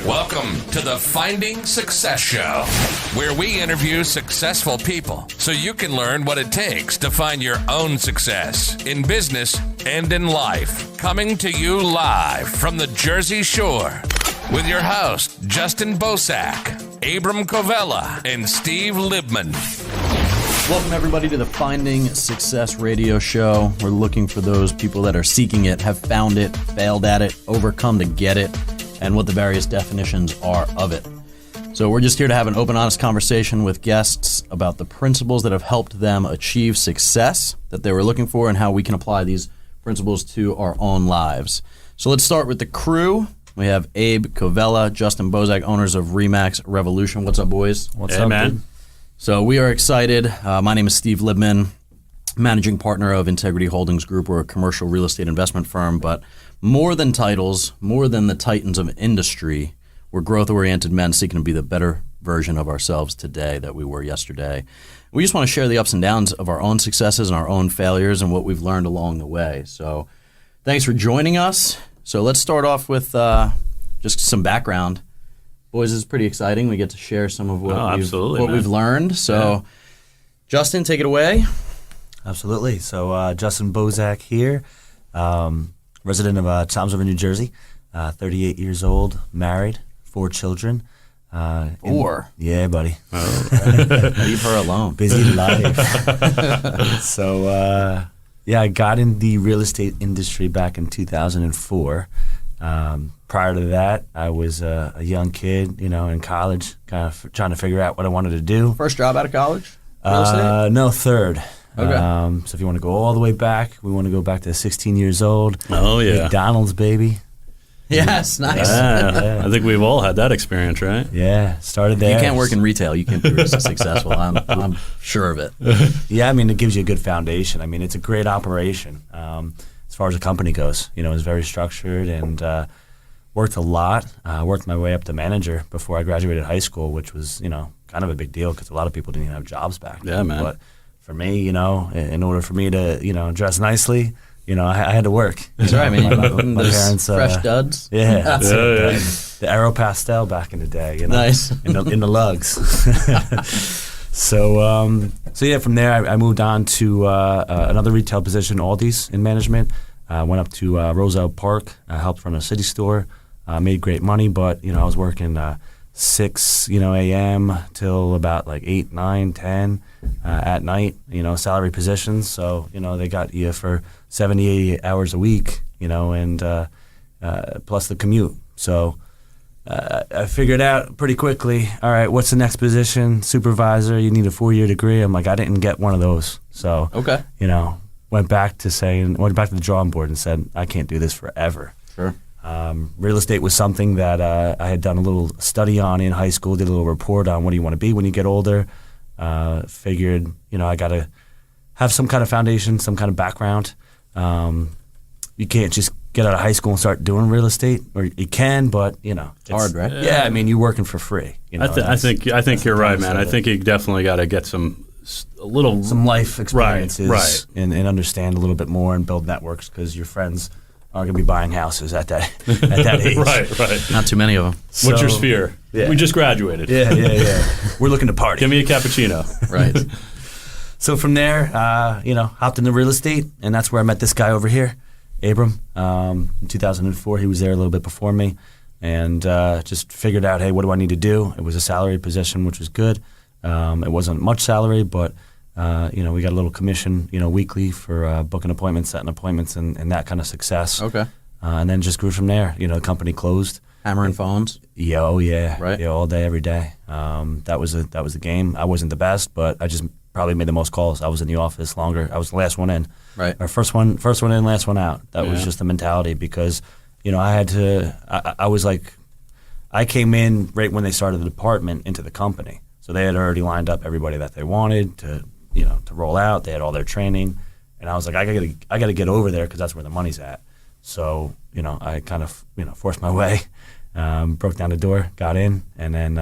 Welcome to the Finding Success Show, where we interview successful people so you can learn what it takes to find your own success in business and in life. Coming to you live from the Jersey Shore with your host, Justin Bosak, Abram Covella, and Steve Libman. Welcome, everybody, to the Finding Success radio show. We're looking for those people that are seeking it, have found it, failed at it, overcome to get it, and what the various definitions are of it. So we're just here to have an open, honest conversation with guests about the principles that have helped them achieve success that they were looking for and how we can apply these principles to our own lives. So let's start with the crew. We have Abe Covella, Justin Bozak, owners of Remax Revolution. What's up, boys? What's up, man? Dude? So we are excited. My name is Steve Libman, managing partner of Integrity Holdings Group. We're a commercial real estate investment firm, but more than titles, more than the titans of industry, we're growth-oriented men seeking to be the better version of ourselves today that we were yesterday. We just want to share the ups and downs of our own successes and our own failures and what we've learned along the way. So thanks for joining us. So let's start off with just some background. Boys, this is pretty exciting. We get to share some of what we've learned. So Justin, take it away. Absolutely. So Justin Bozak here, resident of Toms River, New Jersey, 38 years old, married, 4 children. 4? Yeah, buddy. Oh. Leave her alone. Busy life. So, I got in the real estate industry back in 2004. Prior to that, I was a young kid, in college, kind of trying to figure out what I wanted to do. First job out of college? Real estate? No, third. Okay. So if you want to go all the way back, we want to go back to 16 years old. Oh, yeah. McDonald's, baby. Yes, nice. Yeah. I think we've all had that experience, right? Yeah, started there. You can't work in retail. You can't be successful. I'm sure of it. Yeah, I mean, it gives you a good foundation. I mean, it's a great operation as far as the company goes. It's very structured and worked a lot. Worked my way up to manager before I graduated high school, which was, kind of a big deal because a lot of people didn't even have jobs back then. Yeah, man. But for me, in order for me to, dress nicely, I had to work. That's right, man. My parents, fresh duds. Yeah, that's Yeah, it. yeah. The Aero Pastel back in the day. Nice. In the lugs. So yeah, from there I moved on to another retail position, Aldi's in management. Went up to Roselle Park. Helped run a city store. Made great money, but I was working 6 a.m. till about like 8, 9, 10 at night. Salary positions. So they got you for 70, 80 hours a week. And plus the commute. So I figured out pretty quickly. All right, what's the next position? Supervisor. You need a 4-year degree. I'm like, I didn't get one of those. So Okay. went back to the drawing board and said, I can't do this forever. Sure. Real estate was something that I had done a little study on in high school, did a little report on what do you want to be when you get older. Figured, I got to have some kind of foundation, some kind of background. You can't just get out of high school and start doing real estate, or you can, but, it's hard, right? Yeah, I mean, you're working for free. I think you're right, man. I think you definitely got to get some life experiences right. And understand a little bit more and build networks because your friends aren't going to be buying houses at that age. Right. Not too many of them. What's your sphere? Yeah. We just graduated. Yeah. We're looking to party. Give me a cappuccino. Right. So from there, hopped into real estate, and that's where I met this guy over here, Abram. In 2004, he was there a little bit before me, and just figured out, hey, what do I need to do? It was a salary position, which was good. It wasn't much salary, but we got a little commission, weekly for booking appointments, setting appointments, and that kind of success. Okay. And then just grew from there. The company closed. Hammering phones. Yeah, oh yeah, Right. Yeah, all day, every day. That was the game. I wasn't the best, but I just probably made the most calls. I was in the office longer. I was the last one in. Right. Or first one in, last one out. That was just the mentality because, I had to. I was like, I came in right when they started the department into the company, so they had already lined up everybody that they wanted to roll out. They had all their training, and I was like, I got to get over there because that's where the money's at. So I kind of forced my way. Broke down the door, got in, and then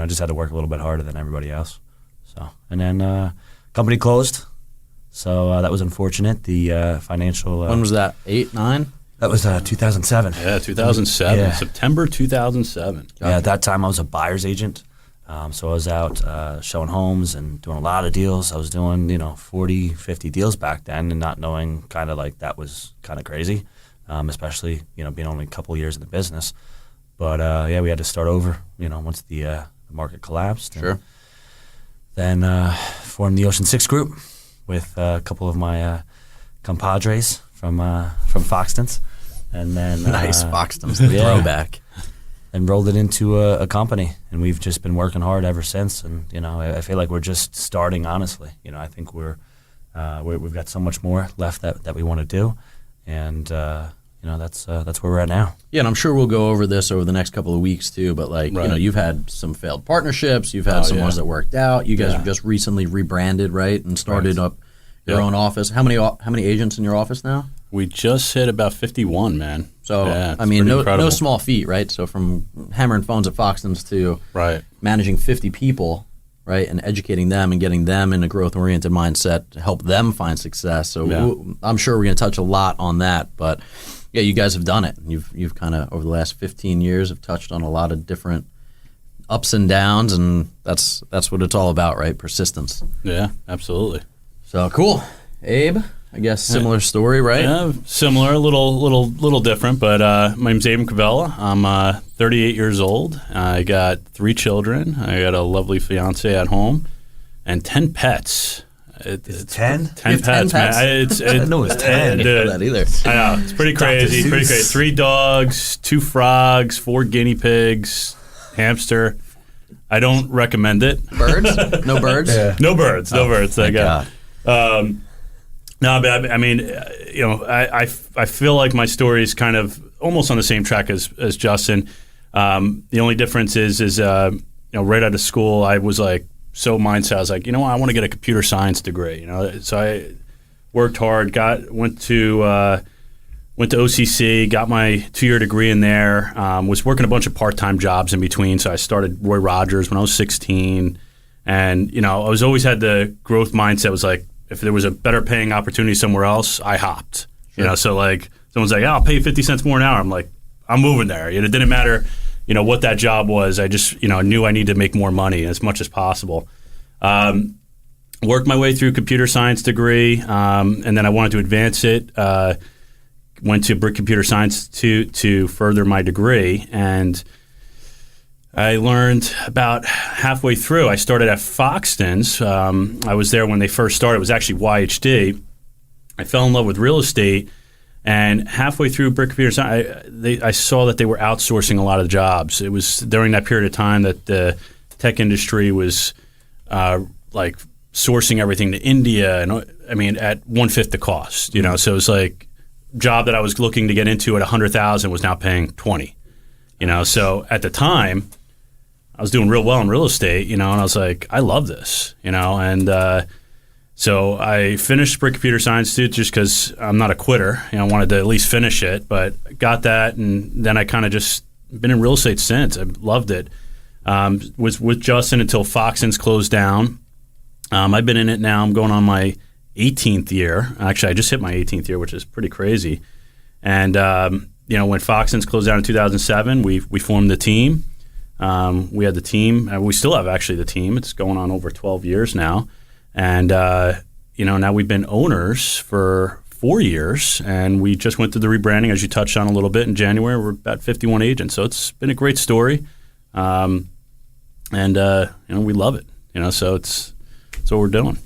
just had to work a little bit harder than everybody else. So, and then company closed, so that was unfortunate. The financial. When was that? 8, 9? That was 2007. Yeah, 2007, Yeah. September 2007. Yeah, at that time I was a buyer's agent. So I was out showing homes and doing a lot of deals. I was doing, 40, 50 deals back then and not knowing kind of like that was kind of crazy, especially, being only a couple years in the business. But, we had to start over, once the market collapsed. Sure. Then formed the Ocean 6 Group with a couple of my compadres from Foxtons. And then Nice, Foxton's the yeah. throwback. And rolled it into a company, and we've just been working hard ever since. And I feel like we're just starting. Honestly, I think we've got so much more left that we want to do, and that's where we're at now. Yeah, and I'm sure we'll go over this over the next couple of weeks too. But Right. you've had some failed partnerships, you've had some yeah. ones that worked out. You guys Yeah. have just recently rebranded, right, and started up your Yeah. own office. How many agents in your office now? We just hit about 51, man. So Yeah, it's I mean, pretty no incredible. small feat, right? So from hammering phones at Foxton's to Right. managing 50 people, right, and educating them and getting them in a growth-oriented mindset to help them find success. So Yeah. I'm sure we're going to touch a lot on that, but yeah, you guys have done it. You've kind of over the last 15 years have touched on a lot of different ups and downs, and that's what it's all about, right? Persistence. Yeah, absolutely. So cool, Abe. I guess similar story, right? Yeah, similar, a little different, but my name's Abe Cavella. I'm 38 years old. I got 3 children. I got a lovely fiance at home and 10 pets. It's 10? 10 You have 10 pets, man. pets? I didn't know it was 10. I didn't know that either. I know, it's pretty crazy, Dr. pretty Seuss. crazy. 3 dogs, 2 frogs, 4 guinea pigs, hamster. I don't recommend it. Birds? No birds? Yeah. No birds, no birds. I Thank got. God. No, but I mean, I feel like my story is kind of almost on the same track as Justin. The only difference is right out of school, I was like so mindset. I was like, I want to get a computer science degree. So I worked hard, went to OCC, got my 2-year degree in there. Was working a bunch of part-time jobs in between. So I started Roy Rogers when I was 16, and I was always had the growth mindset. Was like, if there was a better paying opportunity somewhere else, I hopped. So like someone's like, I'll pay you 50 cents more an hour. I'm like, I'm moving there. It didn't matter, what that job was. I just, knew I needed to make more money as much as possible. Worked my way through computer science degree, and then I wanted to advance it. Went to Brick Computer Science to further my degree, and I learned about halfway through. I started at Foxton's. I was there when they first started. It was actually YHD. I fell in love with real estate, and halfway through Brick Computer Science, I saw that they were outsourcing a lot of the jobs. It was during that period of time that the tech industry was like sourcing everything to India, and I mean at 1/5 the cost. So it was like job that I was looking to get into at $100,000 was now paying $20. So at the time, I was doing real well in real estate, and I was like, I love this, and so I finished Brick Computer Science just because I'm not a quitter. I wanted to at least finish it, but got that, and then I kind of just been in real estate since. I loved it. Was with Justin until Foxton's closed down. I've been in it now. I'm going on my 18th year. Actually, I just hit my 18th year, which is pretty crazy. And when Foxton's closed down in 2007, we formed the team. We had the team. We still have actually the team. It's going on over 12 years now. And, now we've been owners for 4 years, and we just went through the rebranding, as you touched on a little bit, in January. We're about 51 agents. So it's been a great story. And we love it, so it's what we're doing.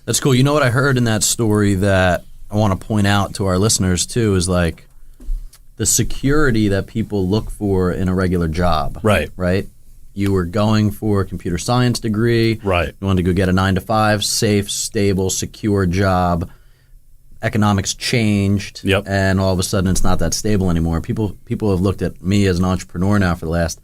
That's cool. You know what I heard in that story that I want to point out to our listeners too is like the security that people look for in a regular job. Right. Right? You were going for a computer science degree. Right. You wanted to go get a 9-to-5, safe, stable, secure job. Economics changed. Yep. And all of a sudden it's not that stable anymore. People have looked at me as an entrepreneur now for the last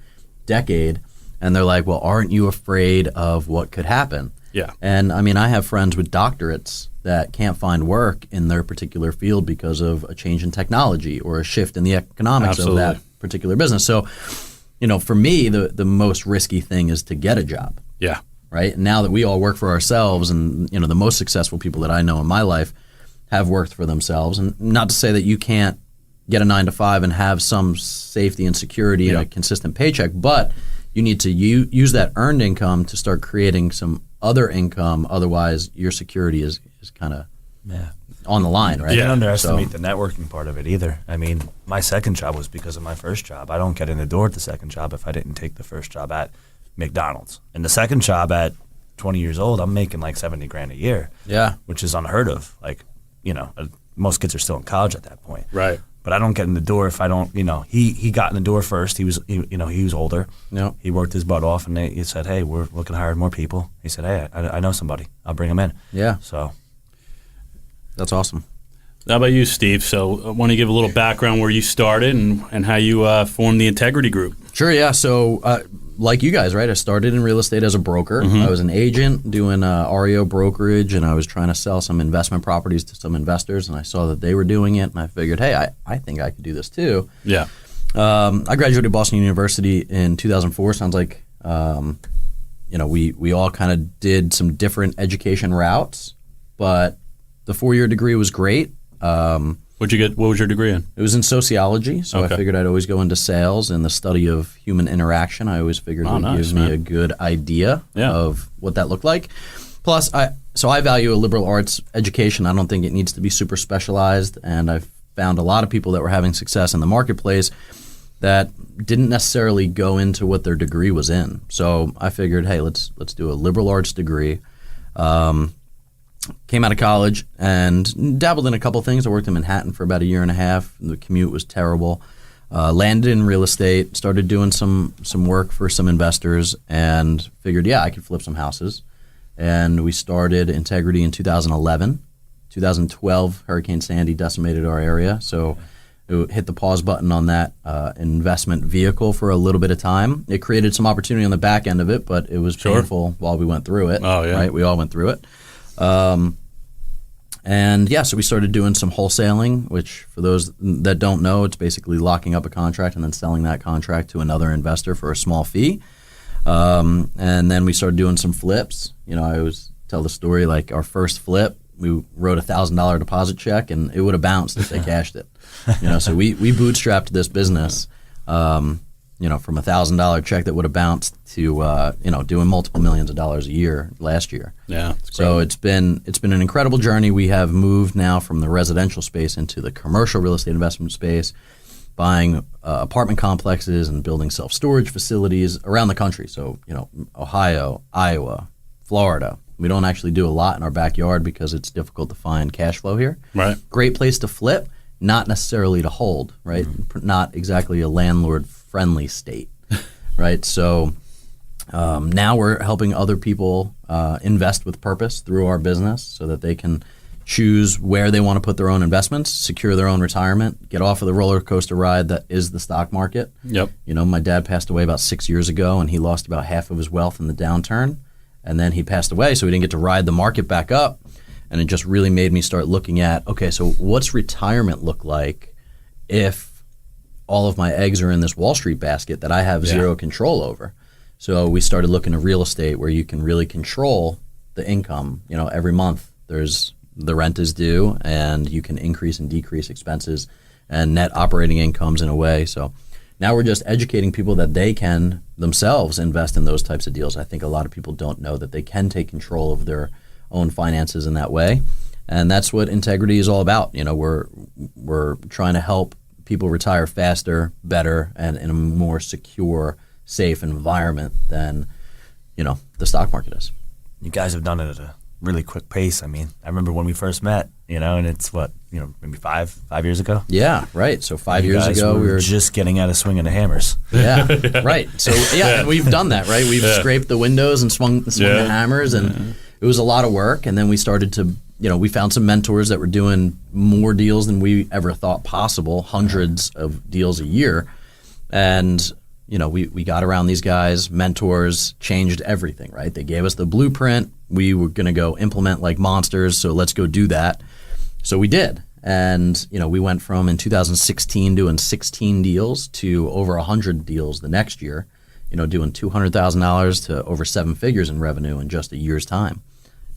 decade, and they're like, well, aren't you afraid of what could happen? Yeah. And I mean, I have friends with doctorates that can't find work in their particular field because of a change in technology or a shift in the economics Absolutely. of that particular business. So, for me, the most risky thing is to get a job, Yeah. right? And now that we all work for ourselves, and the most successful people that I know in my life have worked for themselves, and not to say that you can't get a 9 to 5 and have some safety and security and a consistent paycheck, but you need to use that earned income to start creating some other income. Otherwise, your security is kind of on the line, right? You can't underestimate the networking part of it either. I mean, my second job was because of my first job. I don't get in the door at the second job if I didn't take the first job at McDonald's. And the second job at 20 years old, I'm making like $70,000 a year. Yeah, which is unheard of. Like, most kids are still in college at that point. Right. But I don't get in the door if I don't. He got in the door first. He was older. No. He worked his butt off, and he said, "Hey, we're looking to hire more people." He said, "Hey, I know somebody. I'll bring him in." Yeah. So that's awesome. How about you, Steve? So I want to give a little background where you started and how you formed the Integrity Group. Sure, yeah. So like you guys, right, I started in real estate as a broker. I was an agent doing REO brokerage, and I was trying to sell some investment properties to some investors, and I saw that they were doing it, and I figured, hey, I think I could do this too. Yeah. I graduated Boston University in 2004. Sounds like we all kind of did some different education routes, but the 4-year degree was great. What'd you get? What was your degree in? It was in sociology, so I figured I'd always go into sales and the study of human interaction. I always figured would give me a good idea of what that looked like. Plus, I value a liberal arts education. I don't think it needs to be super specialized, and I've found a lot of people that were having success in the marketplace that didn't necessarily go into what their degree was in. So I figured, hey, let's do a liberal arts degree. Came out of college and dabbled in a couple things. I worked in Manhattan for about 1.5 years. The commute was terrible. Landed in real estate, started doing some work for some investors, and figured, I could flip some houses. And we started Integrity in 2011. 2012, Hurricane Sandy decimated our area, so it hit the pause button on that investment vehicle for a little bit of time. It created some opportunity on the back end of it, but it was painful while we went through it. Oh, yeah. Right? We all went through it. So we started doing some wholesaling, which for those that don't know, it's basically locking up a contract and then selling that contract to another investor for a small fee. And then we started doing some flips. I always tell the story, like our first flip, we wrote a $1,000 deposit check and it would have bounced if they cashed it. So we bootstrapped this business, from a $1,000 check that would have bounced to doing multiple millions of dollars a year last year. Yeah. So it's been an incredible journey. We have moved now from the residential space into the commercial real estate investment space, buying apartment complexes and building self-storage facilities around the country. So Ohio, Iowa, Florida. We don't actually do a lot in our backyard because it's difficult to find cash flow here. Right. Great place to flip, not necessarily to hold, right? Not exactly a landlord-friendly state, right? So now we're helping other people invest with purpose through our business so that they can choose where they want to put their own investments, secure their own retirement, get off of the roller coaster ride that is the stock market. Yep. My dad passed away about 6 years ago, and he lost about half of his wealth in the downturn. And then he passed away, so we didn't get to ride the market back up. And it just really made me start looking at, okay, so what's retirement look like if all of my eggs are in this Wall Street basket that I have zero control over? So we started looking at real estate where you can really control the income. Every month the rent is due, and you can increase and decrease expenses and net operating incomes in a way. So now we're just educating people that they can themselves invest in those types of deals. I think a lot of people don't know that they can take control of their own finances in that way, and that's what Integrity is all about. We're trying to help people retire faster, better, and in a more secure, safe environment than the stock market is. You guys have done it at a really quick pace. I mean, I remember when we first met, and it's maybe five years ago. Yeah, right. So 5 years ago, we were just getting out of swinging the hammers. Yeah, right. So and we've done that, right? We've scraped the windows and swung the hammers, and it was a lot of work. And then we started to, we found some mentors that were doing more deals than we ever thought possible, hundreds of deals a year, and we got around these guys, mentors, changed everything, right? They gave us the blueprint. We were going to go implement like monsters, so let's go do that. So we did. And, we went from in 2016 doing 16 deals to over 100 deals the next year, doing $200,000 to over 7 figures in revenue in just a year's time,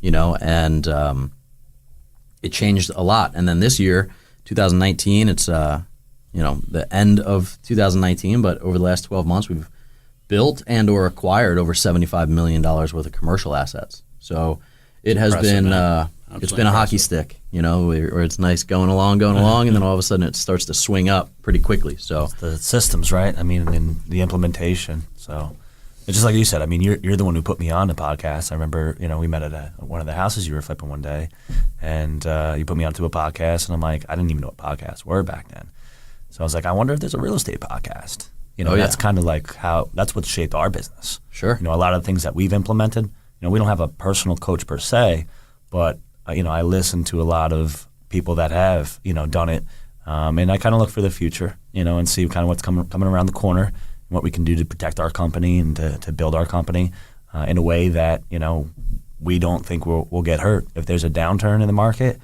and it changed a lot. And then this year, 2019, it's the end of 2019, but over the last 12 months, we've built and or acquired over $75 million worth of commercial assets. So it has been it's been a hockey stick, where it's nice going along, and then all of a sudden it starts to swing up pretty quickly. So it's the systems, right? I mean, and the implementation. So it's just like you said. I mean, you're the one who put me on the podcast. I remember, we met at one of the houses you were flipping one day, and you put me onto a podcast, and I'm like, I didn't even know what podcasts were back then. So I was like, I wonder if there's a real estate podcast. That's kind of like that's what shaped our business. Sure. A lot of the things that we've implemented. We don't have a personal coach per se, but I listen to a lot of people that have done it, and I kind of look for the future, and see kind of what's coming around the corner, and what we can do to protect our company and to build our company in a way that we don't think we'll get hurt. If there's a downturn in the market,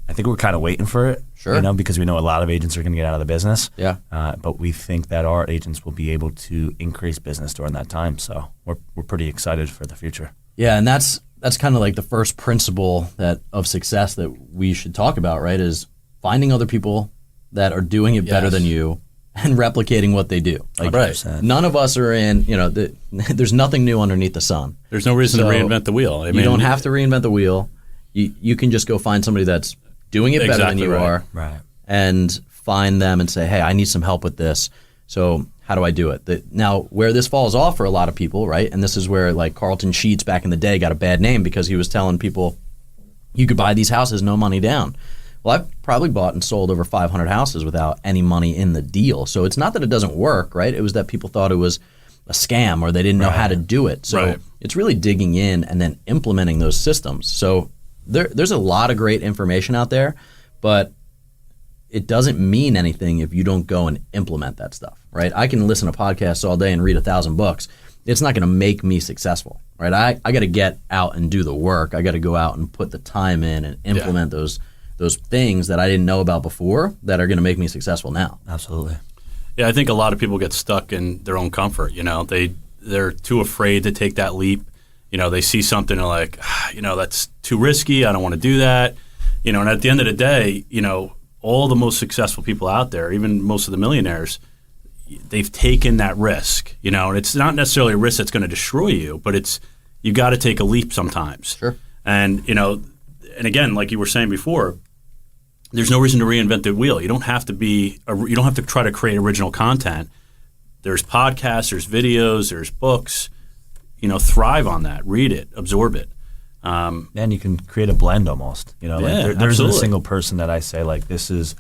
I think we're kind of waiting for it, sure. Because we know a lot of agents are going to get out of the business. Yeah. But we think that our agents will be able to increase business during that time. So we're pretty excited for the future. Yeah, and that's kind of like the first principle of success that we should talk about, right? Is finding other people that are doing it better than you and replicating what they do. Like, 100%. None of us are in, there's nothing new underneath the sun. There's no reason to reinvent the wheel. You don't have to reinvent the wheel. You can just go find somebody that's doing it better than you are, right? And find them and say, hey, I need some help with this. So how do I do it? Now, where this falls off for a lot of people, right? And this is where like Carlton Sheets back in the day got a bad name because he was telling people you could buy these houses, no money down. Well, I've probably bought and sold over 500 houses without any money in the deal. So it's not that it doesn't work, right? It was that people thought it was a scam or they didn't know how to do it. So it's really digging in and then implementing those systems. So there's a lot of great information out there, but it doesn't mean anything if you don't go and implement that stuff, right? I can listen to podcasts all day and read 1,000 books. It's not going to make me successful, right? I got to get out and do the work. I got to go out and put the time in and implement those things that I didn't know about before that are going to make me successful now. Absolutely. Yeah, I think a lot of people get stuck in their own comfort. They're too afraid to take that leap. They see something and like, that's too risky. I don't want to do that. And at the end of the day, all the most successful people out there, even most of the millionaires, they've taken that risk, and it's not necessarily a risk that's going to destroy you, but you got to take a leap sometimes. Sure. And, and again, like you were saying before, there's no reason to reinvent the wheel. You don't have to try to create original content. There's podcasts, there's videos, there's books, thrive on that, read it, absorb it. And you can create a blend almost. There's a single person that I say like this is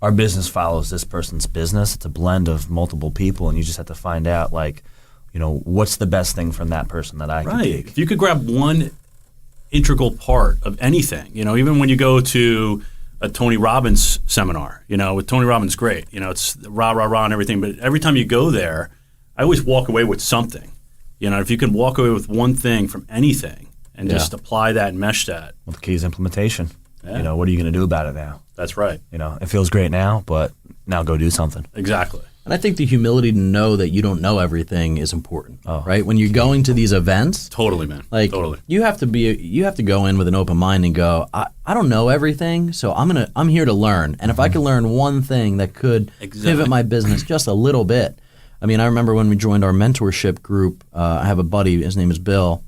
our business follows this person's business. It's a blend of multiple people, and you just have to find out like, what's the best thing from that person that I can take. If you could grab one integral part of anything, even when you go to a Tony Robbins seminar, with Tony Robbins, great. It's rah, rah, rah and everything. But every time you go there, I always walk away with something. If you can walk away with one thing from anything and just apply that and mesh that. Well, the key is implementation. Yeah. What are you going to do about it now? That's right. It feels great now, but now go do something. Exactly. And I think the humility to know that you don't know everything is important, right? When you're going to these events, totally, man. Totally. You have to go in with an open mind and go, I don't know everything, so I'm here to learn. And if I can learn one thing that could pivot my business just a little bit. I mean, I remember when we joined our mentorship group. I have a buddy. His name is Bill,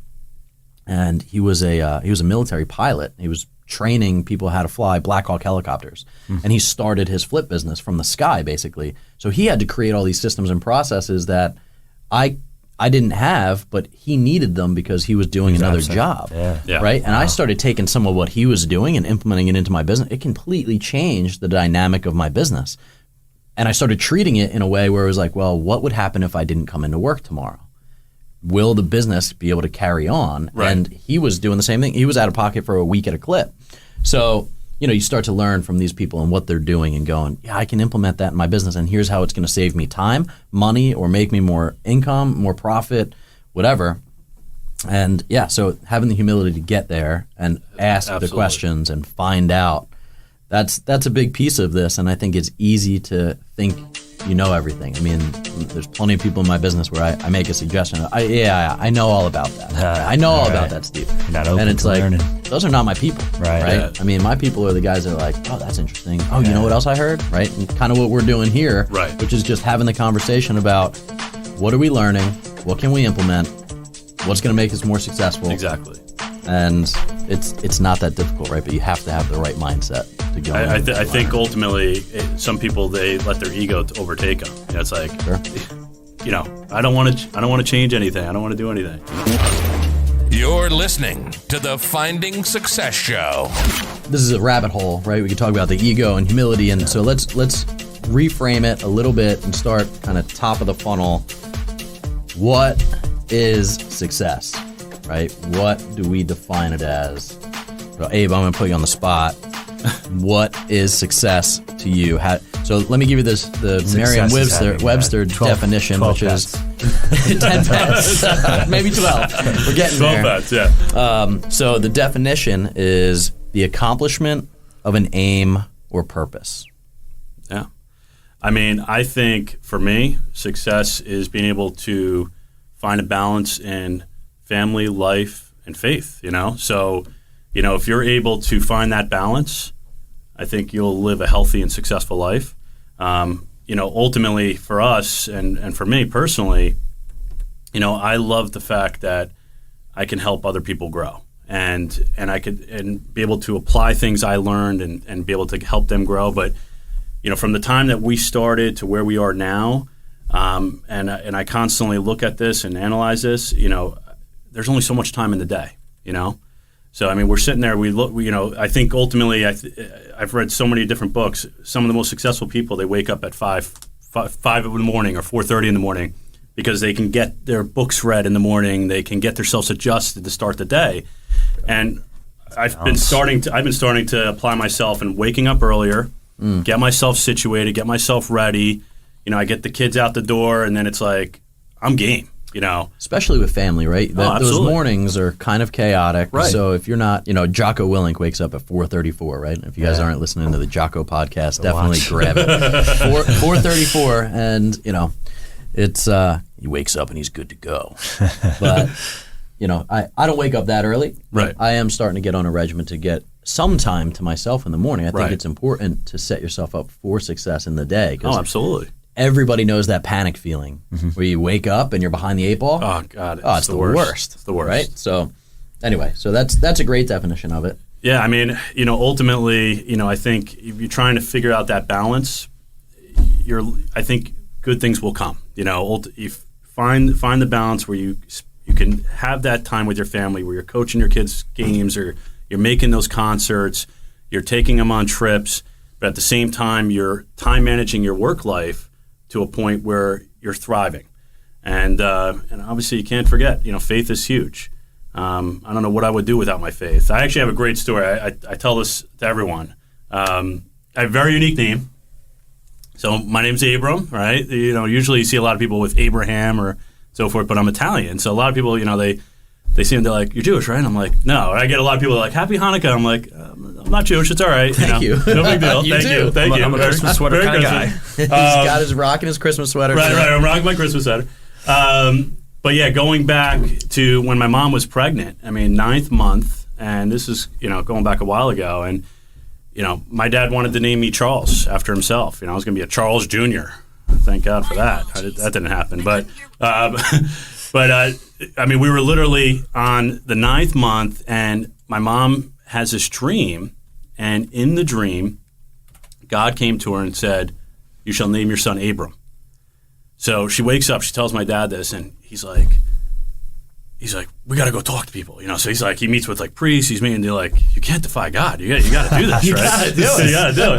and he was a military pilot. He was training people how to fly Black Hawk helicopters. And he started his flip business from the sky, basically. So he had to create all these systems and processes that I didn't have, but he needed them because he was doing another job, right? And I started taking some of what he was doing and implementing it into my business. It completely changed the dynamic of my business. And I started treating it in a way where it was like, well, what would happen if I didn't come into work tomorrow? Will the business be able to carry on? Right. And he was doing the same thing. He was out of pocket for a week at a clip. So, you start to learn from these people and what they're doing and going, yeah, I can implement that in my business, and here's how it's going to save me time, money, or make me more income, more profit, whatever. And so having the humility to get there and ask the questions and find out, that's a big piece of this. And I think it's easy to think you know everything. I mean, there's plenty of people in my business where I make a suggestion. I know all about that. I know all about that, Steve. And it's like, those are not my people, right? Yeah. I mean, my people are the guys that are like, oh, that's interesting. Oh, you know what else I heard, right? And kind of what we're doing here, right, which is just having the conversation about what are we learning, what can we implement, what's going to make us more successful. Exactly. And it's not that difficult, right? But you have to have the right mindset to go. I think ultimately, some people, they let their ego overtake them. You know, it's like, sure. You know, I don't want to change anything. I don't want to do anything. You're listening to the Finding Success Show. This is a rabbit hole, right? We can talk about the ego and humility, and so let's reframe it a little bit and start kind of top of the funnel. What is success? Right? What do we define it as? Well, Abe, I'm going to put you on the spot. What is success to you? So let me give you the Merriam-Webster definition, 12 which is 10 pets, maybe 12. We're getting 12 there. pets, yeah. So the definition is the accomplishment of an aim or purpose. Yeah. I mean, I think for me, success is being able to find a balance in family, life, and faith, you know? So, you know, if you're able to find that balance, I think you'll live a healthy and successful life. You know, ultimately for us and for me personally, you know, I love the fact that I can help other people grow and I could be able to apply things I learned and be able to help them grow. But, you know, from the time that we started to where we are now, and I constantly look at this and analyze this, you know, there's only so much time in the day, you know? So, I mean, we're sitting there, you know, I think ultimately I've read so many different books. Some of the most successful people, they wake up at 5 in the morning or 4:30 in the morning because they can get their books read in the morning. They can get themselves adjusted to start the day. And I've been starting to apply myself and waking up earlier, get myself situated, get myself ready. You know, I get the kids out the door and then it's like, I'm game. You know, especially with family, right? Those mornings are kind of chaotic. Right. So if you're not, you know, Jocko Willink wakes up at 4:34, right? If you guys aren't listening to the Jocko podcast, definitely grab it. 4:34, and you know, it's he wakes up and he's good to go. But you know, I don't wake up that early. Right. I am starting to get on a regimen to get some time to myself in the morning. I think it's important to set yourself up for success in the day. Oh, absolutely. Everybody knows that panic feeling where you wake up and you're behind the 8 ball. Oh God, it's the worst. It's the worst, right? So, anyway, that's a great definition of it. Yeah, I mean, you know, ultimately, you know, I think if you're trying to figure out that balance, I think good things will come. You know, you find the balance where you can have that time with your family, where you're coaching your kids' games, or you're making those concerts, you're taking them on trips, but at the same time, you're time managing your work life to a point where you're thriving. And obviously you can't forget, you know, faith is huge. I don't know what I would do without my faith. I actually have a great story. I tell this to everyone. I have a very unique name. So my name's Abram, right? You know, usually you see a lot of people with Abraham or so forth, but I'm Italian. So a lot of people, you know, they seem to like, you're Jewish, right? And I'm like, no. And I get a lot of people like, Happy Hanukkah. I'm like, I'm not Jewish. It's all right. Thank you. No big deal. Thank you. I'm a Christmas sweater kind of guy. He's got his rocking his Christmas sweater. Right. I'm rocking my Christmas sweater. But yeah, going back to when my mom was pregnant, I mean, 9th month, and this is, you know, going back a while ago, and, you know, my dad wanted to name me Charles after himself. You know, I was going to be a Charles Jr. Thank God for that. That didn't happen. But I mean, we were literally on the 9th month, and my mom has this dream, and in the dream, God came to her and said, "You shall name your son Abram." So she wakes up, she tells my dad this, and he's like, we got to go talk to people, you know. So he's like, he meets with like priests, he's meeting, they're like, you can't defy God, you got to do this, right? You got to do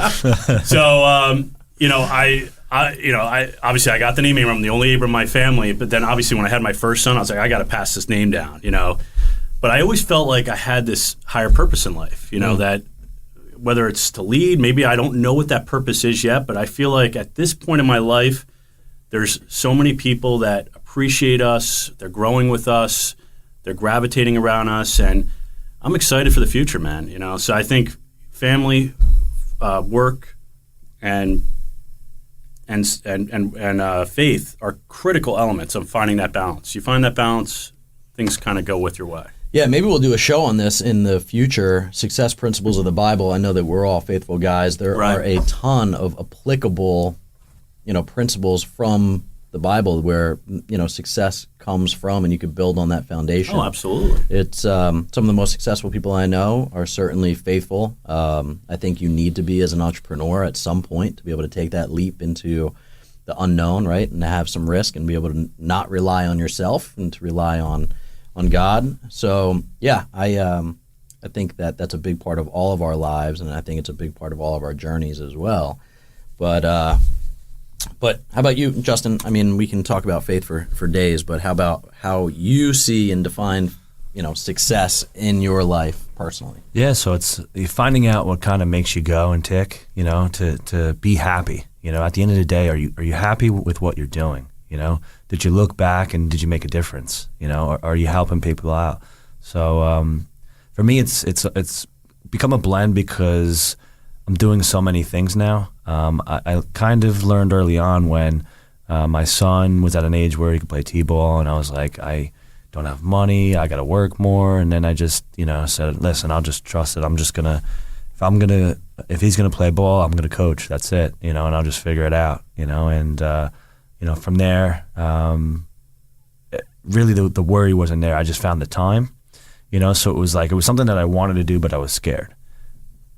it. So, you know, I obviously I got the name Abram, I'm the only Abram in my family, but then obviously when I had my first son, I was like, I got to pass this name down, you know. But I always felt like I had this higher purpose in life, you know, that whether it's to lead, maybe I don't know what that purpose is yet, but I feel like at this point in my life, there's so many people that appreciate us, they're growing with us, they're gravitating around us, and I'm excited for the future, man, you know. So I think family, work, and and faith are critical elements of finding that balance. You find that balance, things kind of go with your way. Yeah, maybe we'll do a show on this in the future. Success principles of the Bible. I know that we're all faithful guys. There are a ton of applicable, principles from the Bible where success comes from, and you could build on that foundation. Oh, absolutely. It's some of the most successful people I know are certainly faithful. I think you need to be as an entrepreneur at some point to be able to take that leap into the unknown, right, and to have some risk and be able to not rely on yourself and to rely on God. So yeah, I think that's a big part of all of our lives, and I think it's a big part of all of our journeys as well. But how about you, Justin? I mean, we can talk about faith for days, but how about how you see and define success in your life personally? Yeah, so it's finding out what kind of makes you go and tick, to be happy. At the end of the day, are you happy with what you're doing? Did you look back and did you make a difference? Are you helping people out? So for me, it's become a blend because I'm doing so many things now. I kind of learned early on when my son was at an age where he could play t-ball, and I was like, I don't have money, I got to work more, and then I just said, listen, I'll just trust it. I'm just gonna, if he's gonna play ball, I'm gonna coach. That's it, and I'll just figure it out, and. From there, really the worry wasn't there. I just found the time, so it was something that I wanted to do, but I was scared.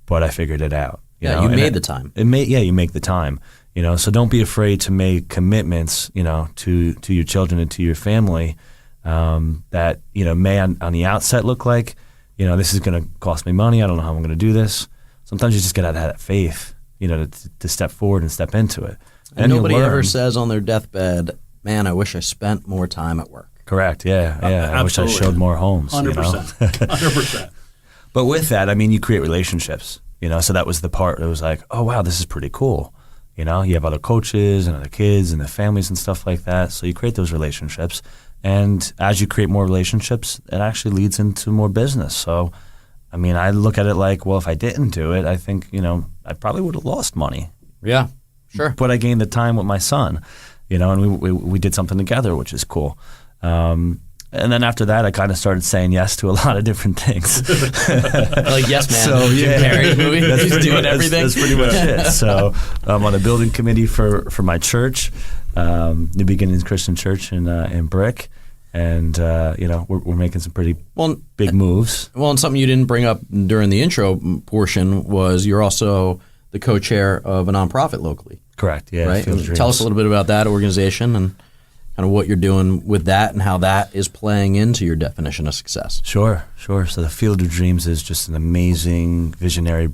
But I figured it out. You made the time. You make the time. So don't be afraid to make commitments, to your children and to your family that, may on the outset look like, this is going to cost me money. I don't know how I'm going to do this. Sometimes you just got to have that faith, to step forward and step into it. And nobody ever says on their deathbed, man, I wish I spent more time at work. Correct, yeah. I wish I showed more homes. 100%. 100%. But with that, you create relationships, so that was the part that was like, oh, wow, this is pretty cool. You have other coaches and other kids and the families and stuff like that. So you create those relationships. And as you create more relationships, it actually leads into more business. So, I look at it like, well, if I didn't do it, I think, I probably would have lost money. Yeah. Sure. But I gained the time with my son, and we did something together, which is cool. And then after that, I kind of started saying yes to a lot of different things. Like Yes Man, so, Jim Carrey movie. He's doing everything. That's pretty much it. So I'm on a building committee for my church, New Beginnings Christian Church in Brick. And, we're making some pretty big moves. Well, and something you didn't bring up during the intro portion was you're also the co-chair of a nonprofit locally. Correct, yeah. Right? Tell us a little bit about that organization and kind of what you're doing with that and how that is playing into your definition of success. Sure. So the Field of Dreams is just an amazing visionary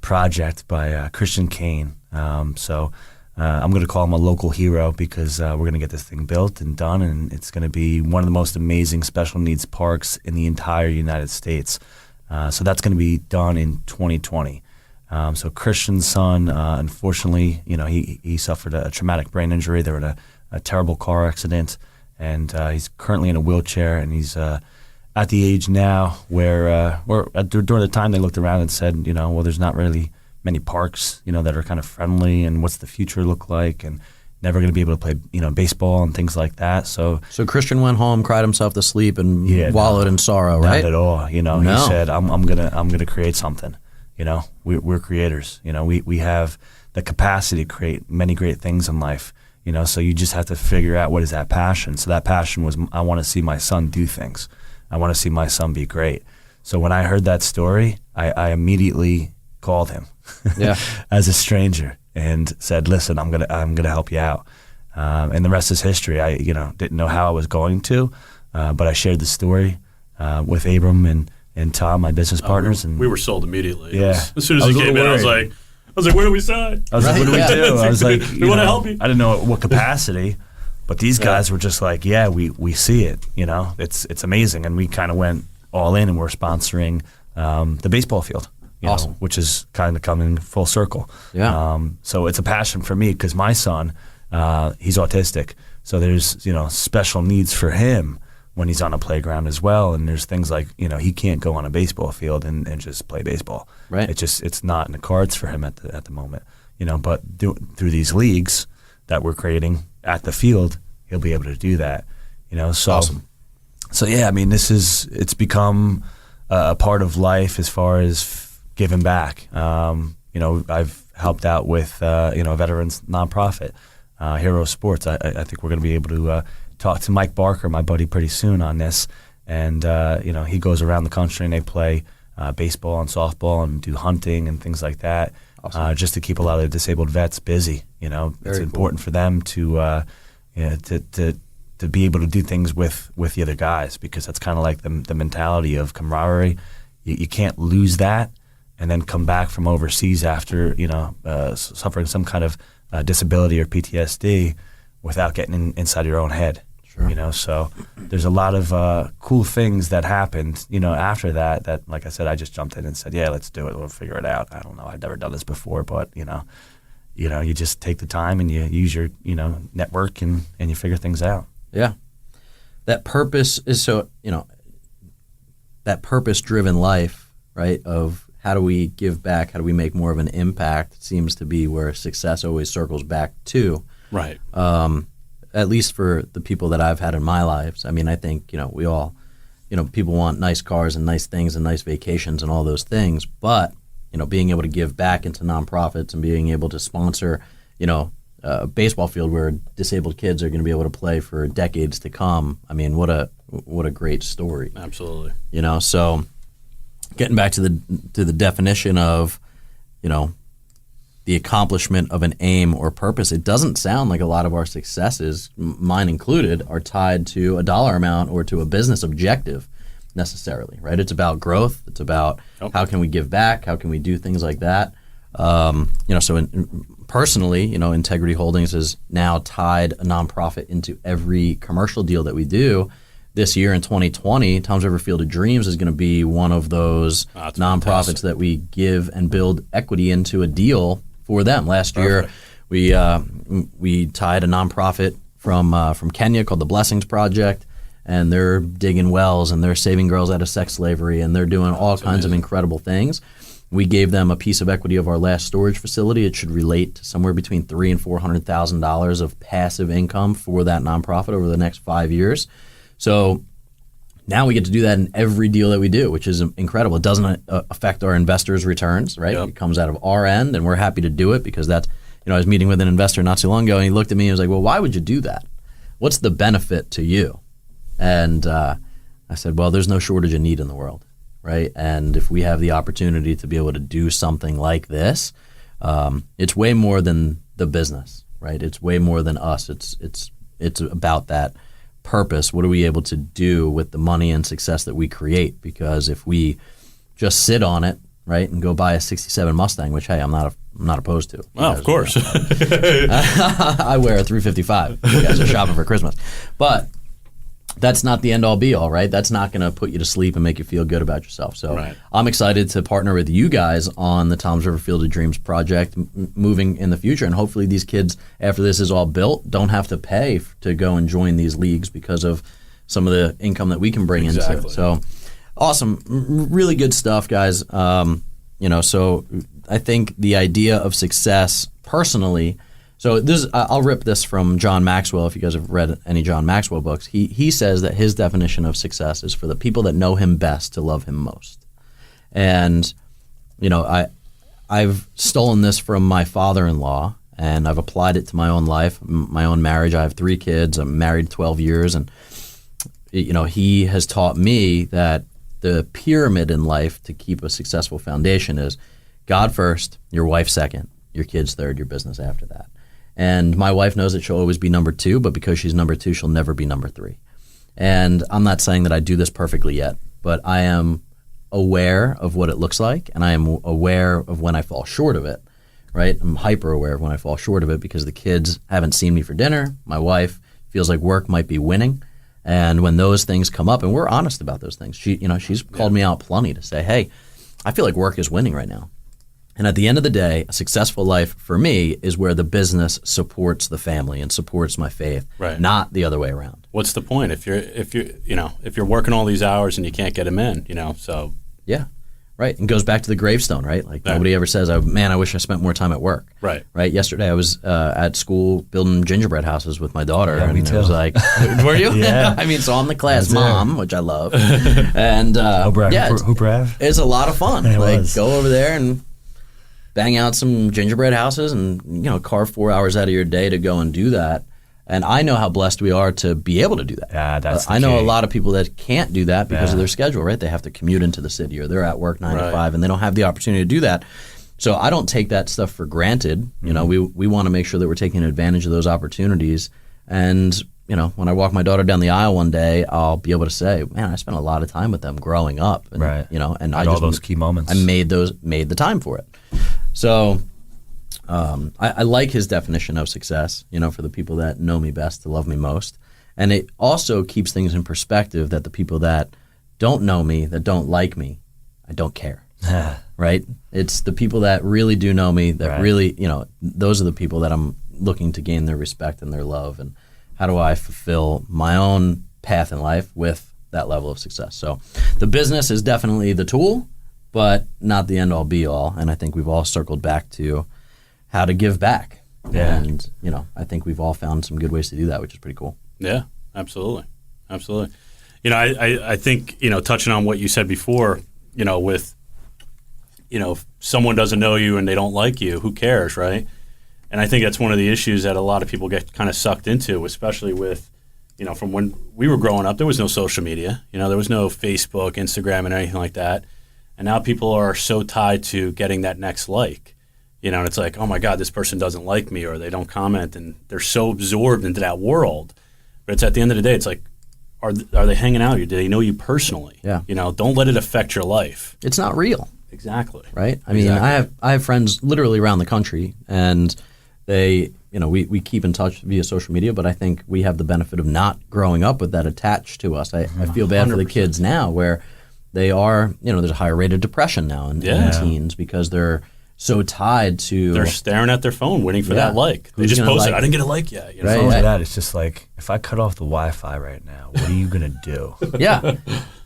project by Christian Kane. I'm going to call him a local hero because we're going to get this thing built and done, and it's going to be one of the most amazing special needs parks in the entire United States. So that's going to be done in 2020. So Christian's son, unfortunately, he suffered a traumatic brain injury. They were in a terrible car accident, and he's currently in a wheelchair. And he's at the age now where during the time they looked around and said, well, there's not really many parks, that are kind of friendly, and what's the future look like, and never going to be able to play, baseball and things like that. So Christian went home, cried himself to sleep, and wallowed in sorrow, right? Not at all. He said, I'm gonna create something. We're creators. We have the capacity to create many great things in life. So you just have to figure out what is that passion. So that passion was, I want to see my son do things. I want to see my son be great. So when I heard that story, I immediately called him, as a stranger, and said, "Listen, I'm gonna help you out." And the rest is history. I didn't know how I was going to, but I shared the story with Abram and Tom, my business partners, and we were sold immediately. Yeah. As soon as he came in, I was like, where do we sign? I was like, what do we do? I was like, we want to help you. I didn't know what capacity, but these guys were just like, yeah, we see it. It's amazing, and we kind of went all in, and we're sponsoring the baseball field. Awesome. Which is kind of coming full circle. Yeah. So it's a passion for me because my son, he's autistic, so there's special needs for him when he's on a playground as well, and there's things like he can't go on a baseball field and just play baseball. Right. It's not in the cards for him at the moment. but through these leagues that we're creating at the field, he'll be able to do that. So Awesome. So yeah, I mean, it's become a part of life as far as giving back. I've helped out with a veterans nonprofit, Hero Sports. I think we're going to be able to talk to Mike Barker, my buddy, pretty soon on this. And he goes around the country and they play baseball and softball and do hunting and things like that, Awesome. just to keep a lot of disabled vets busy. It's important for them to be able to do things with the other guys, because that's kind of like the mentality of camaraderie. You can't lose that and then come back from overseas after suffering some kind of disability or PTSD without getting inside your own head. Sure. So there's a lot of cool things that happened, after that, like I said, I just jumped in and said, yeah, let's do it. We'll figure it out. I don't know. I've never done this before, but, you just take the time and you use your, network and you figure things out. Yeah. That purpose is so, that purpose-driven life, right, of how do we give back, how do we make more of an impact, seems to be where success always circles back to. Right. At least for the people that I've had in my lives. I mean, I think, we all, people want nice cars and nice things and nice vacations and all those things. But, being able to give back into nonprofits and being able to sponsor, a baseball field where disabled kids are going to be able to play for decades to come. I mean, what a great story. Absolutely. So getting back to the definition of, the accomplishment of an aim or purpose, it doesn't sound like a lot of our successes, mine included, are tied to a dollar amount or to a business objective necessarily, right? It's about growth. It's about how can we give back? How can we do things like that? Personally, Integrity Holdings has now tied a nonprofit into every commercial deal that we do. This year in 2020, Tom's River Field of Dreams is going to be one of those nonprofits fantastic. that we give and build equity into a deal for them. Last year, we tied a nonprofit from Kenya called the Blessings Project, and they're digging wells and they're saving girls out of sex slavery and they're doing all kinds of incredible things. We gave them a piece of equity of our last storage facility. It should relate to somewhere between $300,000 and $400,000 of passive income for that nonprofit over the next 5 years. So now we get to do that in every deal that we do, which is incredible. It doesn't affect our investors' returns, right? Yep. It comes out of our end, and we're happy to do it because that's, I was meeting with an investor not too long ago, and he looked at me and was like, well, why would you do that? What's the benefit to you? And I said, well, there's no shortage of need in the world, right? And if we have the opportunity to be able to do something like this, it's way more than the business, right? It's way more than us. It's about that purpose. What are we able to do with the money and success that we create? Because if we just sit on it, right, and go buy a '67 Mustang, which, hey, I'm not opposed to. Oh, of course. I wear a 355. You guys are shopping for Christmas. But that's not the end-all be-all, right? That's not going to put you to sleep and make you feel good about yourself. So Right. I'm excited to partner with you guys on the Tom's River Field of Dreams project moving in the future. And hopefully these kids, after this is all built, don't have to pay to go and join these leagues because of some of the income that we can bring into it. So awesome. Really good stuff, guys. So I think the idea of success personally – so I'll rip this from John Maxwell. If you guys have read any John Maxwell books, he says that his definition of success is for the people that know him best to love him most. And I've stolen this from my father-in-law, and I've applied it to my own life, my own marriage. I have 3 kids. I'm married 12 years, and he has taught me that the pyramid in life to keep a successful foundation is God first, your wife second, your kids third, your business after that. And my wife knows that she'll always be number 2, but because she's number 2, she'll never be number 3. And I'm not saying that I do this perfectly yet, but I am aware of what it looks like, and I am aware of when I fall short of it, right? I'm hyper aware of when I fall short of it because the kids haven't seen me for dinner. My wife feels like work might be winning. And when those things come up, and we're honest about those things, she's called me out plenty to say, hey, I feel like work is winning right now. And at the end of the day, a successful life for me is where the business supports the family and supports my faith, Right. not the other way around. What's the point if you're working all these hours and you can't get them in? So Yeah. Right, and goes back to the gravestone, right? Like nobody ever says, "Oh man, I wish I spent more time at work." Right. Right. Yesterday, I was at school building gingerbread houses with my daughter, Yeah, and me it too. was like, "Were you?" Yeah. I mean, so I'm the class That's it. mom, which I love, and Hooper Ave. it's a lot of fun. It Like was. go over there and bang out some gingerbread houses, and carve 4 hours out of your day to go and do that. And I know how blessed we are to be able to do that. Yeah, that's the I know key. a lot of people that can't do that because of Yeah. their schedule, right? They have to commute into the city or they're at work 9 to Right. 5 and they don't have the opportunity to do that. So I don't take that stuff for granted. You know, we want to make sure that we're taking advantage of those opportunities. And, when I walk my daughter down the aisle one day, I'll be able to say, man, I spent a lot of time with them growing up. And, Right. and All those key moments. I made the time for it. So I like his definition of success, for the people that know me best to love me most. And it also keeps things in perspective that the people that don't know me, that don't like me, I don't care. Right? It's the people that really do know me, that Right. really, those are the people that I'm looking to gain their respect and their love. And how do I fulfill my own path in life with that level of success? So the business is definitely the tool, but not the end all be all. And I think we've all circled back to how to give back. Yeah. And, I think we've all found some good ways to do that, which is pretty cool. Yeah, absolutely. Absolutely. I think, touching on what you said before, with, if someone doesn't know you and they don't like you, who cares, right? And I think that's one of the issues that a lot of people get kind of sucked into, especially with, from when we were growing up, there was no social media. There was no Facebook, Instagram, and anything like that. And now people are so tied to getting that next like. And it's like, oh my God, this person doesn't like me or they don't comment, and they're so absorbed into that world. But it's at the end of the day, it's like, are they hanging out with you? Do they know you personally? Yeah. Don't let it affect your life. It's not real. Exactly. Right? I mean, I have friends literally around the country, and they, we keep in touch via social media, but I think we have the benefit of not growing up with that attached to us. I feel bad for the kids now where they are, there's a higher rate of depression now in teens because they're so tied to. They're staring at their phone waiting for that like. They Who's just gonna posted, like I didn't get a like yet. Right. Not only that, it's just like, if I cut off the Wi-Fi right now, what are you going to do? Yeah.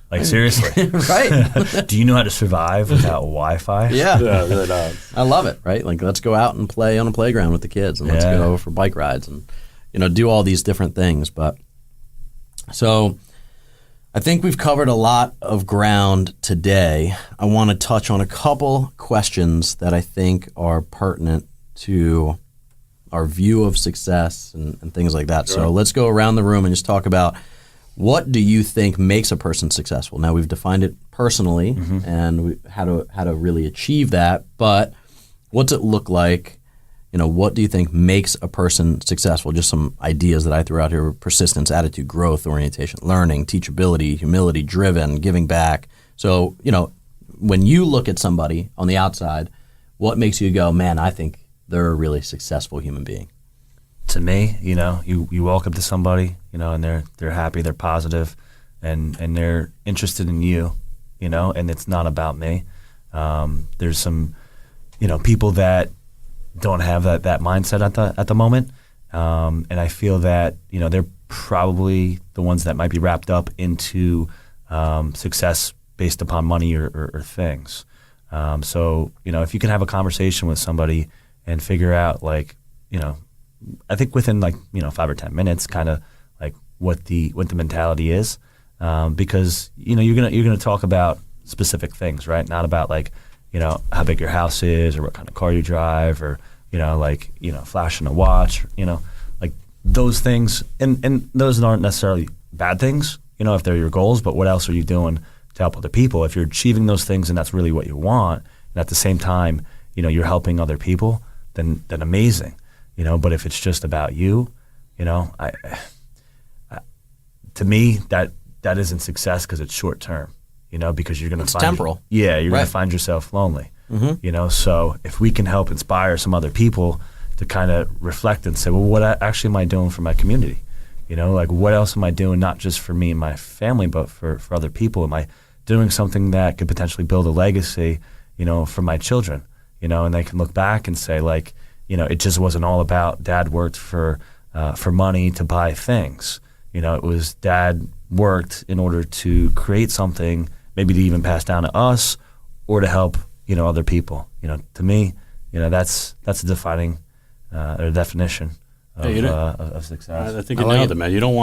Like, seriously. Right. Do you know how to survive without Wi-Fi? Yeah. Yeah, really does. I love it, right? Like, let's go out and play on a playground with the kids, and let's Yeah. go for bike rides and, do all these different things. But so I think we've covered a lot of ground today. I want to touch on a couple questions that I think are pertinent to our view of success and things like that. So let's go around the room and just talk about, what do you think makes a person successful? Now, we've defined it personally and how to really achieve that, but what's it look like? What do you think makes a person successful? Just some ideas that I threw out here: persistence, attitude, growth, orientation, learning, teachability, humility, driven, giving back. So, when you look at somebody on the outside, what makes you go, man, I think they're a really successful human being? To me, you walk up to somebody, and they're happy, they're positive, and they're interested in you, and it's not about me. There's some, people that don't have that mindset at the moment, and I feel that they're probably the ones that might be wrapped up into success based upon money or things. So if you can have a conversation with somebody and figure out, like, I think within 5 or 10 minutes, kind of like what the mentality is, because you're gonna talk about specific things, right? Not about how big your house is or what kind of car you drive or flashing a watch, like those things, and those aren't necessarily bad things, if they're your goals. But what else are you doing to help other people? If you're achieving those things and that's really what you want, and at the same time, you're helping other people, then amazing. But if it's just about you, I to me that isn't success, because it's short term, because you're going to find temporal. You're going Right. to find yourself lonely. So if we can help inspire some other people to kind of reflect and say, well, what actually am I doing for my community? What else am I doing, not just for me and my family, but for other people? Am I doing something that could potentially build a legacy, for my children, and they can look back and say, it just wasn't all about dad worked for money to buy things. It was dad worked in order to create something, maybe to even pass down to us, or to help, other people. To me, that's a defining or definition of success. I think you nailed it, man. You don't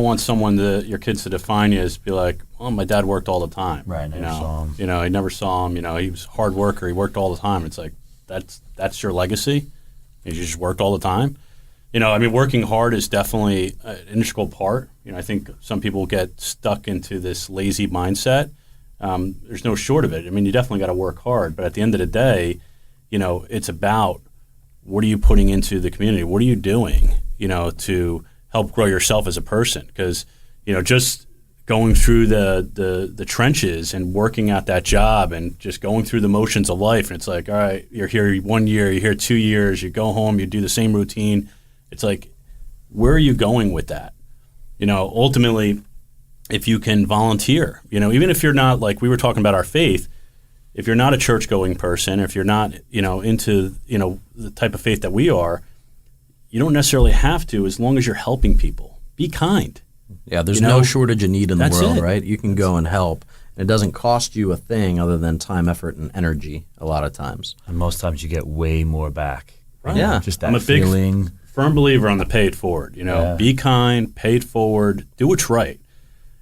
want someone your kids to define you as be like, well, my dad worked all the time. Right. Never saw him. He never saw him. He was a hard worker. He worked all the time. It's like that's your legacy. You just worked all the time. Working hard is definitely an integral part. I think some people get stuck into this lazy mindset. There's no short of it. You definitely got to work hard. But at the end of the day, it's about what are you putting into the community? What are you doing, to help grow yourself as a person? Because, just going through the trenches and working at that job and just going through the motions of life. And it's like, all right, you're here 1 year, you're here 2 years, you go home, you do the same routine. It's like, where are you going with that? Ultimately, if you can volunteer, even if you're not, like we were talking about our faith, if you're not a church-going person, if you're not, into, the type of faith that we are, you don't necessarily have to, as long as you're helping people. Be kind. Yeah, there's no shortage of need in the world, it. right? You can go and help. It doesn't cost you a thing other than time, effort, and energy a lot of times. And most times you get way more back. Right. Yeah. Just that I'm a feeling. firm believer on the pay it forward. Be kind, pay it forward, do what's right.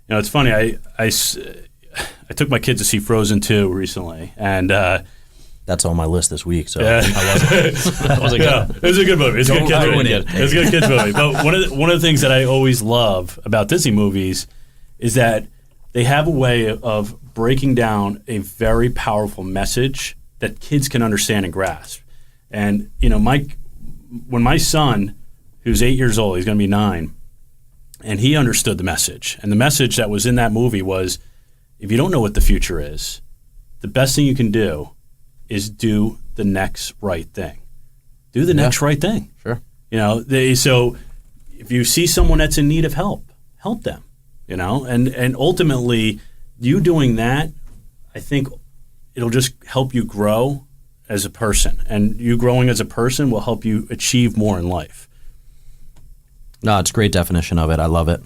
It's funny. I took my kids to see Frozen 2 recently, and that's on my list this week. So yeah. it was a good movie. It's a good kids movie. It's a good kids movie. But one of the things that I always love about Disney movies is that they have a way of breaking down a very powerful message that kids can understand and grasp. And when my son, who's 8 years old, he's going to be 9, and he understood the message. And the message that was in that movie was, if you don't know what the future is, the best thing you can do is do the next right thing. Do the next right thing. Sure. So if you see someone that's in need of help them. And ultimately, you doing that, I think it'll just help you grow as a person. And you growing as a person will help you achieve more in life. No, it's a great definition of it. I love it.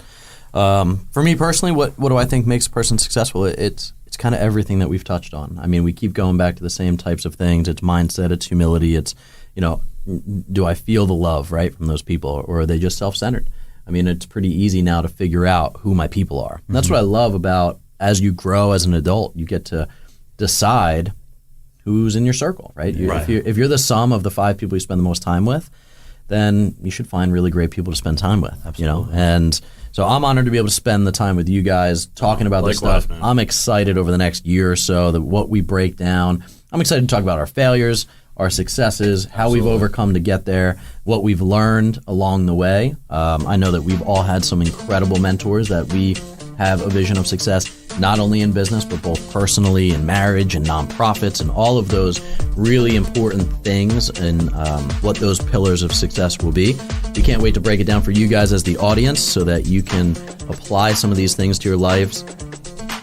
For me personally, what do I think makes a person successful? It's kind of everything that we've touched on. We keep going back to the same types of things. It's mindset, it's humility, it's, do I feel the love, right, from those people, or are they just self-centered? It's pretty easy now to figure out who my people are. And that's what I love about, as you grow as an adult, you get to decide who's in your circle, right? Right. If you're the sum of the 5 people you spend the most time with, then you should find really great people to spend time with. Absolutely. And so I'm honored to be able to spend the time with you guys talking about this stuff. Man. I'm excited over the next year or so that what we break down. I'm excited to talk about our failures, our successes, how we've overcome to get there, what we've learned along the way. I know that we've all had some incredible mentors that we have a vision of success, not only in business, but both personally, in marriage and nonprofits, and all of those really important things, and what those pillars of success will be. We can't wait to break it down for you guys as the audience so that you can apply some of these things to your lives.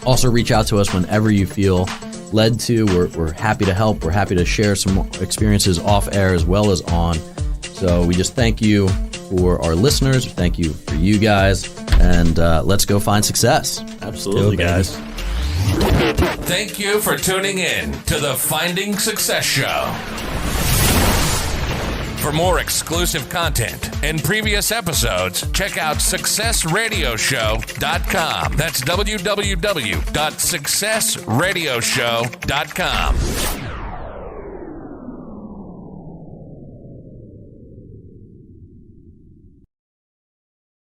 Also, reach out to us whenever you feel led to. We're happy to help. We're happy to share some experiences off air as well as on. So we just thank you for our listeners. Thank you for you guys. And let's go find success. Absolutely, guys. Thank you for tuning in to the Finding Success Show. For more exclusive content and previous episodes, check out successradioshow.com. That's www.successradioshow.com.